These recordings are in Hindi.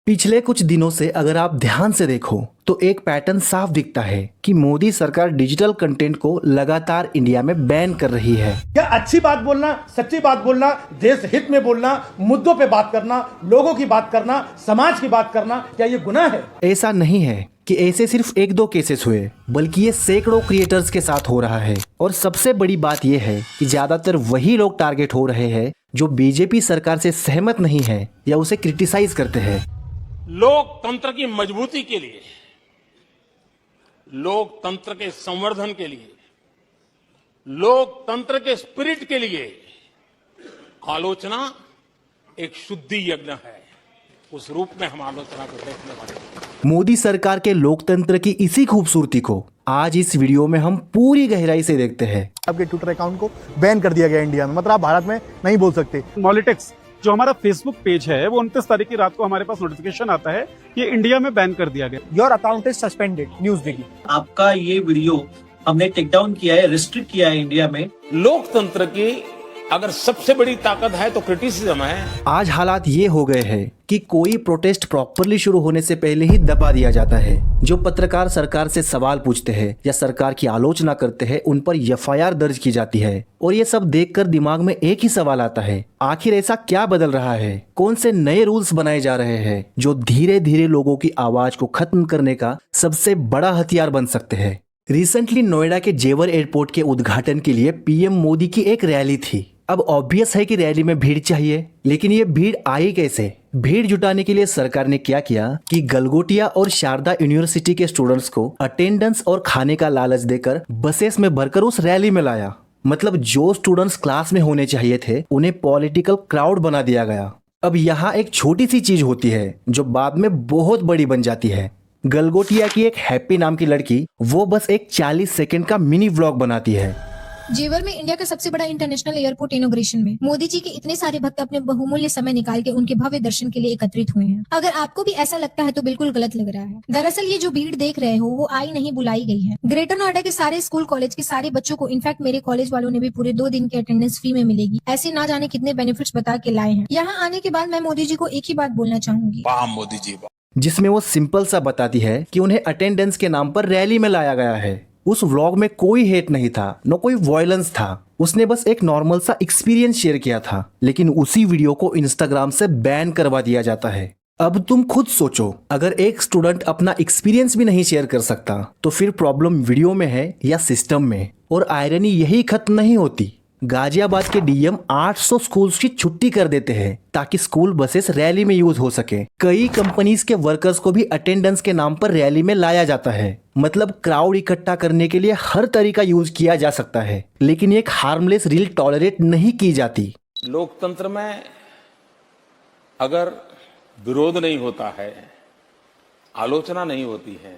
पिछले कुछ दिनों से अगर आप ध्यान से देखो तो एक पैटर्न साफ दिखता है कि मोदी सरकार डिजिटल कंटेंट को लगातार इंडिया में बैन कर रही है। क्या अच्छी बात बोलना, सच्ची बात बोलना, देश हित में बोलना, मुद्दों पे बात करना, लोगों की बात करना, समाज की बात करना, क्या ये गुनाह है? ऐसा नहीं है कि ऐसे सिर्फ एक दो केसेस हुए, बल्कि ये सैकड़ों क्रिएटर्स के साथ हो रहा है। और सबसे बड़ी बात यह है कि ज्यादातर वही लोग टारगेट हो रहे हैं जो बीजेपी सरकार से सहमत नहीं है या उसे क्रिटिसाइज करते हैं। लोकतंत्र की मजबूती के लिए, लोकतंत्र के संवर्धन के लिए, लोकतंत्र के स्पिरिट के लिए आलोचना एक शुद्धि यज्ञ है। उस रूप में हम आलोचना को देखने वाले हैं। मोदी सरकार के लोकतंत्र की इसी खूबसूरती को आज इस वीडियो में हम पूरी गहराई से देखते हैं। आपके ट्विटर अकाउंट को बैन कर दिया गया इंडिया में, मतलब आप भारत में नहीं बोल सकते। मॉलिटिक्स जो हमारा फेसबुक पेज है वो 29 तारीख की रात को हमारे पास नोटिफिकेशन आता है कि इंडिया में बैन कर दिया गया। Your account is suspended, news दिगी। आपका ये वीडियो हमने टेक डाउन किया है, रिस्ट्रिक्ट किया है इंडिया में। लोकतंत्र की अगर सबसे बड़ी ताकत है तो क्रिटिसिज्म है। आज हालात ये हो गए हैं कि कोई प्रोटेस्ट प्रॉपरली शुरू होने से पहले ही दबा दिया जाता है। जो पत्रकार सरकार से सवाल पूछते हैं या सरकार की आलोचना करते हैं, उन पर एफआईआर दर्ज की जाती है। और ये सब देखकर दिमाग में एक ही सवाल आता है, आखिर ऐसा क्या बदल रहा है? कौन से नए रूल्स बनाए जा रहे हैं जो धीरे धीरे लोगों की आवाज को खत्म करने का सबसे बड़ा हथियार बन सकते हैं? रिसेंटली नोएडा के जेवर एयरपोर्ट के उद्घाटन के लिए पीएम मोदी की एक रैली थी। अब ऑब्वियस है कि रैली में भीड़ चाहिए, लेकिन ये भीड़ आई कैसे? भीड़ जुटाने के लिए सरकार ने क्या किया कि गलगोटिया और शारदा यूनिवर्सिटी के स्टूडेंट्स को अटेंडेंस और खाने का लालच देकर बसेस में भरकर उस रैली में लाया। मतलब जो स्टूडेंट्स क्लास में होने चाहिए थे, उन्हें पॉलिटिकल क्राउड बना दिया गया। अब यहाँ एक छोटी सी चीज होती है जो बाद में बहुत बड़ी बन जाती है। गलगोटिया की एक हैप्पी नाम की लड़की वो बस एक 40 सेकंड का मिनी व्लॉग बनाती है। जेवर में इंडिया का सबसे बड़ा इंटरनेशनल एयरपोर्ट इनॉग्रेशन में मोदी जी के इतने सारे भक्त अपने बहुमूल्य समय निकाल के उनके भव्य दर्शन के लिए एकत्रित हुए हैं। अगर आपको भी ऐसा लगता है तो बिल्कुल गलत लग रहा है। दरअसल ये जो भीड़ देख रहे हो वो आई नहीं, बुलाई गई है। ग्रेटर नोएडा के सारे स्कूल कॉलेज के सारे बच्चों को, इनफैक्ट मेरे कॉलेज वालों ने भी पूरे 2 दिन की अटेंडेंस फ्री में मिलेगी। ऐसे ना जाने कितने बेनिफिट्स बता के लाए हैं। यहाँ आने के बाद मैं मोदी जी को एक ही बात बोलना चाहूंगी, वाह मोदी जी, जिसमें वो सिंपल सा बताती है कि उन्हें अटेंडेंस के नाम पर रैली में लाया गया है। उस व्लॉग में कोई हेट नहीं था, न कोई वायलेंस था। उसने बस एक नॉर्मल सा एक्सपीरियंस शेयर किया था, लेकिन उसी वीडियो को इंस्टाग्राम से बैन करवा दिया जाता है। अब तुम खुद सोचो, अगर एक स्टूडेंट अपना एक्सपीरियंस भी नहीं शेयर कर सकता तो फिर प्रॉब्लम वीडियो में है या सिस्टम में? और आयरनी यही खत्म नहीं होती। गाजियाबाद के डीएम 800 स्कूल्स की छुट्टी कर देते हैं ताकि स्कूल बसेस रैली में यूज हो सके। कई कंपनीज के वर्कर्स को भी अटेंडेंस के नाम पर रैली में लाया जाता है। मतलब क्राउड इकट्ठा करने के लिए हर तरीका यूज किया जा सकता है, लेकिन एक हार्मलेस रील टॉलरेट नहीं की जाती। लोकतंत्र में अगर विरोध नहीं होता है, आलोचना नहीं होती है,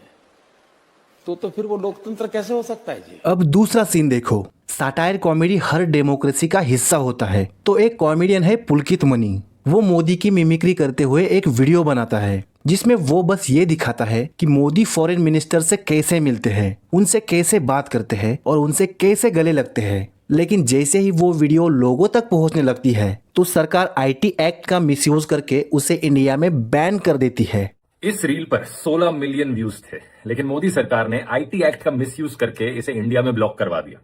तो फिर वो लोकतंत्र कैसे हो सकता है जी? अब दूसरा सीन देखो। साटायर कॉमेडी हर डेमोक्रेसी का हिस्सा होता है। तो एक कॉमेडियन है पुलकित मनी। वो मोदी की मिमिक्री करते हुए एक वीडियो बनाता है जिसमें वो बस ये दिखाता है कि मोदी फॉरेन मिनिस्टर से कैसे मिलते हैं, उनसे कैसे बात करते हैं और उनसे कैसे गले लगते हैं। लेकिन जैसे ही वो वीडियो लोगों तक पहुंचने लगती है तो सरकार आईटी एक्ट का मिसयूज करके उसे इंडिया में बैन कर देती है। इस रील पर 16 मिलियन व्यूज थे, लेकिन मोदी सरकार ने आईटी एक्ट का मिसयूज करके इसे इंडिया में ब्लॉक करवा दिया।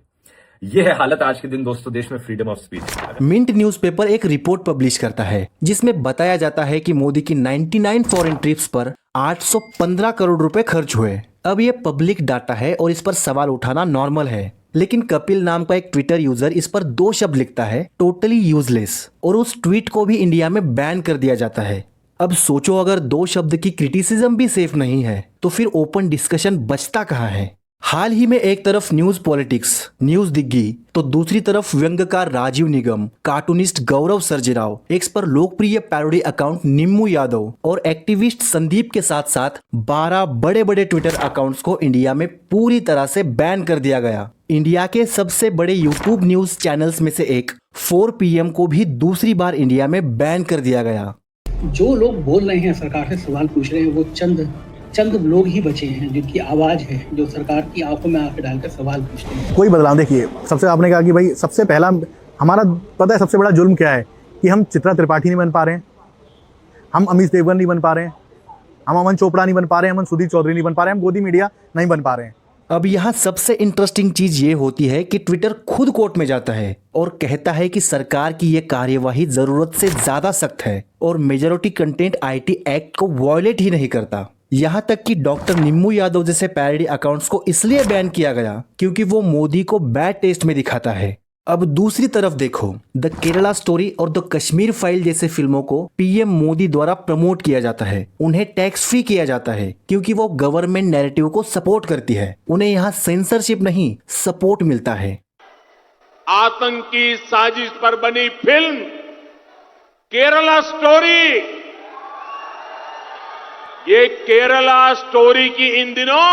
यह है हालत आज के दिन दोस्तों देश में freedom of speech. Mint newspaper एक रिपोर्ट पब्लिश करता है जिसमें बताया जाता है कि मोदी की 99 फॉरेन ट्रिप्स पर 815 करोड़ रुपए खर्च हुए। अब ये पब्लिक डाटा है और इस पर सवाल उठाना नॉर्मल है, लेकिन कपिल नाम का एक ट्विटर यूजर इस पर 2 शब्द लिखता है, टोटली यूजलेस, और उस ट्वीट को भी इंडिया में बैन कर दिया जाता है। अब सोचो, अगर 2 शब्द की क्रिटिसिज्म भी सेफ नहीं है तो फिर ओपन डिस्कशन बचता कहाँ है? हाल ही में एक तरफ न्यूज पॉलिटिक्स, न्यूज दिग्गी, तो दूसरी तरफ व्यंग्यकार राजीव निगम, कार्टूनिस्ट गौरव सर्जेराव, एक्स पर लोकप्रिय पैरोडी अकाउंट निम्मू यादव और एक्टिविस्ट संदीप के साथ साथ 12 बड़े बड़े ट्विटर अकाउंट्स को इंडिया में पूरी तरह से बैन कर दिया गया। इंडिया के सबसे बड़े यूट्यूब न्यूज चैनल्स में से एक 4 PM को भी दूसरी बार इंडिया में बैन कर दिया गया। जो लोग बोल रहे हैं, सरकार से सवाल पूछ रहे हैं, वो चंद लोग ही बचे हैं जिनकी आवाज है, जो सरकार की आंखों में आंखें डालकर सवाल पूछते हैं। कोई बदलाव देखिए, सबसे आपने कहा कि भाई सबसे पहला हमारा पता है सबसे बड़ा जुल्म क्या है कि हम चित्रा त्रिपाठी नहीं बन पा रहे हैं, हम अमित देवगन नहीं बन पा रहे हैं, हम अमन चोपड़ा नहीं बन पा रहे हैं, अमन सुधीर चौधरी नहीं बन पा रहे हैं, हम गोदी मीडिया नहीं बन पा रहे हैं। अब यहाँ सबसे इंटरेस्टिंग चीज ये होती है कि ट्विटर खुद कोर्ट में जाता है और कहता है कि सरकार की ये कार्यवाही जरूरत से ज्यादा सख्त है और मेजॉरिटी कंटेंट आईटी एक्ट को वायलेट ही नहीं करता। यहाँ तक कि डॉक्टर निम्मू यादव जैसे पैरोडी अकाउंट्स को इसलिए बैन किया गया क्योंकि वो मोदी को बैड टेस्ट में दिखाता है। अब दूसरी तरफ देखो, द केरला स्टोरी और द कश्मीर फाइल जैसे फिल्मों को पीएम मोदी द्वारा प्रमोट किया जाता है, उन्हें टैक्स फ्री किया जाता है क्योंकि वो गवर्नमेंट नैरेटिव को सपोर्ट करती है। उन्हें यहाँ सेंसरशिप नहीं, सपोर्ट मिलता है। आतंकी साजिश पर बनी फिल्म केरला स्टोरी, ये केरला स्टोरी की इन दिनों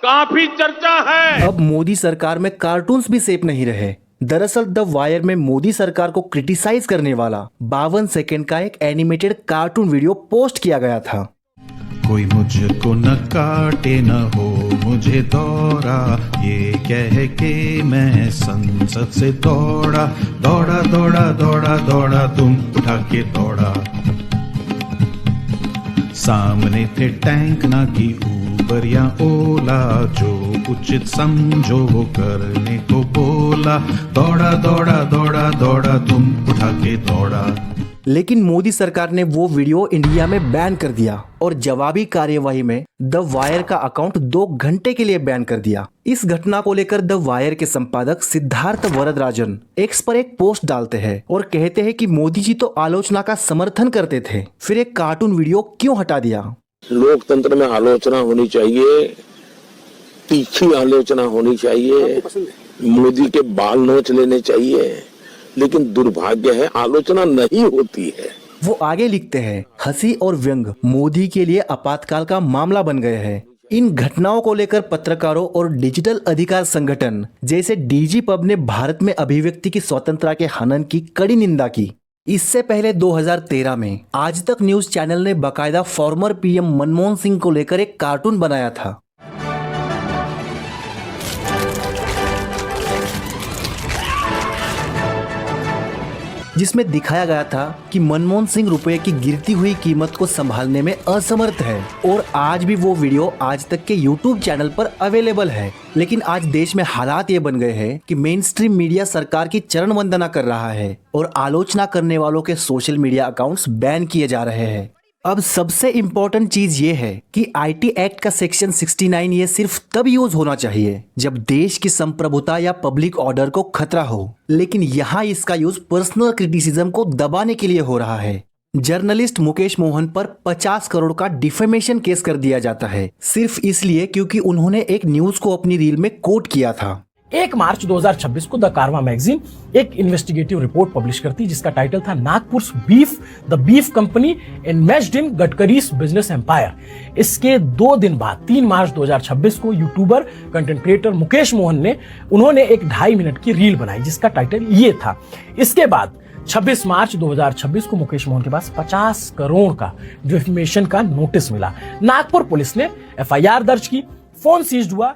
काफी चर्चा है। अब मोदी सरकार में कार्टून्स भी सेफ नहीं रहे। दरअसल द वायर में मोदी सरकार को क्रिटिसाइज करने वाला 52 सेकंड का एक एनिमेटेड कार्टून वीडियो पोस्ट किया गया था। कोई मुझको न काटे न हो मुझे दौड़ा, ये कह के मैं संसद से दौड़ा दौड़ा दौड़ा दौड़ा दौड़ा, तुम उठा के दौड़ा। सामने थे टैंक ना की उबर या ओला, जो उचित समझो वो करने को बोला, दौड़ा दौड़ा दौड़ा दौड़ा, तुम उठा के दौड़ा। लेकिन मोदी सरकार ने वो वीडियो इंडिया में बैन कर दिया और जवाबी कार्यवाही में द वायर का अकाउंट 2 घंटे के लिए बैन कर दिया। इस घटना को लेकर द वायर के संपादक सिद्धार्थ वरदराजन एक्स पर एक पोस्ट डालते हैं और कहते हैं कि मोदी जी तो आलोचना का समर्थन करते थे, फिर एक कार्टून वीडियो क्यों हटा दिया। लोकतंत्र में आलोचना होनी चाहिए, तीखी आलोचना होनी चाहिए, मोदी के बाल नोच लेने चाहिए, लेकिन दुर्भाग्य है आलोचना नहीं होती है। वो आगे लिखते हैं, हंसी और व्यंग मोदी के लिए आपातकाल का मामला बन गए हैं। इन घटनाओं को लेकर पत्रकारों और डिजिटल अधिकार संगठन जैसे डीजी पब ने भारत में अभिव्यक्ति की स्वतंत्रता के हनन की कड़ी निंदा की। इससे पहले 2013 में आज तक न्यूज चैनल ने बाकायदा फॉर्मर पीएम मनमोहन सिंह को लेकर एक कार्टून बनाया था। जिसमें दिखाया गया था कि मनमोहन सिंह रुपए की गिरती हुई कीमत को संभालने में असमर्थ है और आज भी वो वीडियो आज तक के यूट्यूब चैनल पर अवेलेबल है। लेकिन आज देश में हालात ये बन गए हैं कि मेन स्ट्रीम मीडिया सरकार की चरण वंदना कर रहा है और आलोचना करने वालों के सोशल मीडिया अकाउंट्स बैन किए जा रहे हैं। अब सबसे इम्पोर्टेंट चीज ये है कि आईटी एक्ट का सेक्शन 69 ये सिर्फ तब यूज होना चाहिए जब देश की संप्रभुता या पब्लिक ऑर्डर को खतरा हो, लेकिन यहाँ इसका यूज पर्सनल क्रिटिसिज्म को दबाने के लिए हो रहा है। जर्नलिस्ट मुकेश मोहन पर 50 करोड़ का डिफेमेशन केस कर दिया जाता है सिर्फ इसलिए क्योंकि उन्होंने एक न्यूज को अपनी रील में कोट किया था। 1 मार्च 2026 को द कारवा मैगजीन एक इन्वेस्टिगेटिव रिपोर्ट पब्लिश करती जिसका टाइटल था Nagpur beef, the beef company invested in Gadkari's business empire. इसके 2 दिन बाद 3 मार्च 2026 को YouTuber content creator Mukesh Mohan ने उन्होंने एक 2.5 मिनट की रील बनाई जिसका टाइटल ये था। इसके बाद 26 मार्च 2026 को मुकेश मोहन के पास 50 करोड़ का डिफेमेशन का नोटिस मिला। नागपुर पुलिस ने एफआईआर दर्ज की, फोन सीज्ड हुआ।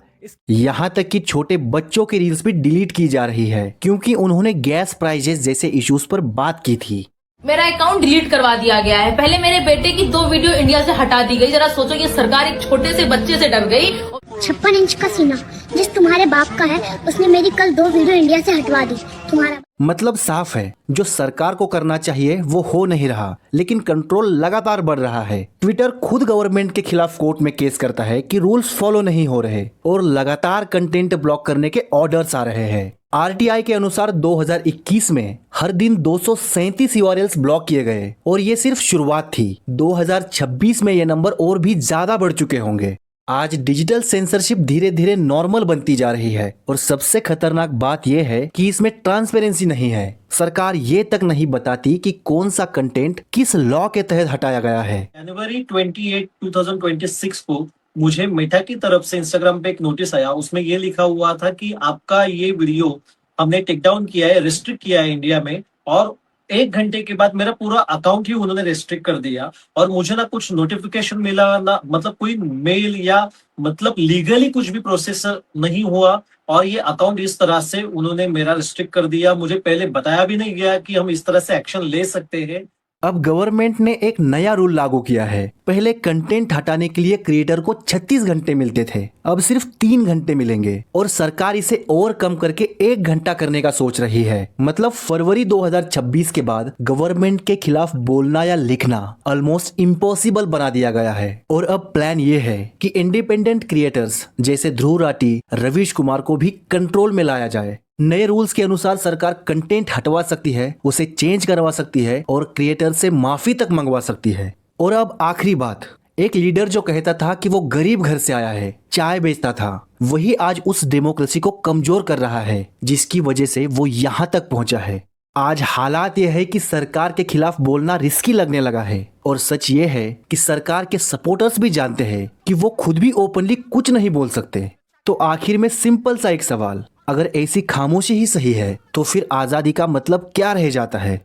यहाँ तक कि छोटे बच्चों की रील्स भी डिलीट की जा रही है क्योंकि उन्होंने गैस प्राइजेस जैसे इश्यूज पर बात की थी। मेरा अकाउंट डिलीट करवा दिया गया है। पहले मेरे बेटे की 2 वीडियो इंडिया से हटा दी गई। जरा सोचो ये सरकार एक छोटे से बच्चे से डर गई। 56 इंच का सीना जिस तुम्हारे बाप का है उसने मेरी कल 2 वीडियो इंडिया से हटवा दी। तुम्हारा मतलब साफ है, जो सरकार को करना चाहिए वो हो नहीं रहा, लेकिन कंट्रोल लगातार बढ़ रहा है। ट्विटर खुद गवर्नमेंट के खिलाफ कोर्ट में केस करता है कि रूल्स फॉलो नहीं हो रहे और लगातार कंटेंट ब्लॉक करने के ऑर्डर्स आ रहे हैं। आरटीआई के अनुसार 2021 में हर दिन 237 यूआरएल्स ब्लॉक किए गए और ये सिर्फ शुरुआत थी। 2026 में ये नंबर और भी ज्यादा बढ़ चुके होंगे। आज डिजिटल सेंसरशिप धीरे धीरे नॉर्मल बनती जा रही है और सबसे खतरनाक बात यह है कि इसमें ट्रांसपेरेंसी नहीं है। सरकार ये तक नहीं बताती कि कौन सा कंटेंट किस लॉ के तहत हटाया गया है। जनवरी 28, 2026 को मुझे मेटा की तरफ से इंस्टाग्राम पे एक नोटिस आया। उसमें ये लिखा हुआ था कि आपका ये वीडियो हमने टेक डाउन किया है, रिस्ट्रिक्ट किया है इंडिया में, और 1 घंटे के बाद मेरा पूरा अकाउंट ही उन्होंने रेस्ट्रिक्ट कर दिया और मुझे ना कुछ नोटिफिकेशन मिला, ना मतलब कोई मेल या मतलब लीगली कुछ भी प्रोसेस नहीं हुआ और ये अकाउंट इस तरह से उन्होंने मेरा रेस्ट्रिक्ट कर दिया। मुझे पहले बताया भी नहीं गया कि हम इस तरह से एक्शन ले सकते हैं। अब गवर्नमेंट ने एक नया रूल लागू किया है। पहले कंटेंट हटाने के लिए क्रिएटर को 36 घंटे मिलते थे, अब सिर्फ 3 घंटे मिलेंगे और सरकार इसे और कम करके 1 घंटा करने का सोच रही है। मतलब फरवरी 2026 के बाद गवर्नमेंट के खिलाफ बोलना या लिखना ऑलमोस्ट इम्पॉसिबल बना दिया गया है। और अब प्लान ये है कि इंडिपेंडेंट क्रिएटर्स जैसे ध्रुव राठी, रवीश कुमार को भी कंट्रोल में लाया जाए। नए रूल्स के अनुसार सरकार कंटेंट हटवा सकती है, उसे चेंज करवा सकती है और क्रिएटर से माफी तक मंगवा सकती है। और अब आखिरी बात, एक लीडर जो कहता था कि वो गरीब घर से आया है, चाय बेचता था, वही आज उस डेमोक्रेसी को कमजोर कर रहा है जिसकी वजह से वो यहाँ तक पहुंचा है। आज हालात ये है कि सरकार के खिलाफ बोलना रिस्की लगने लगा है और सच ये है कि सरकार के सपोर्टर्स भी जानते हैं कि वो खुद भी ओपनली कुछ नहीं बोल सकते। तो आखिर में सिंपल सा एक सवाल, अगर ऐसी खामोशी ही सही है तो फिर आजादी का मतलब क्या रह जाता है?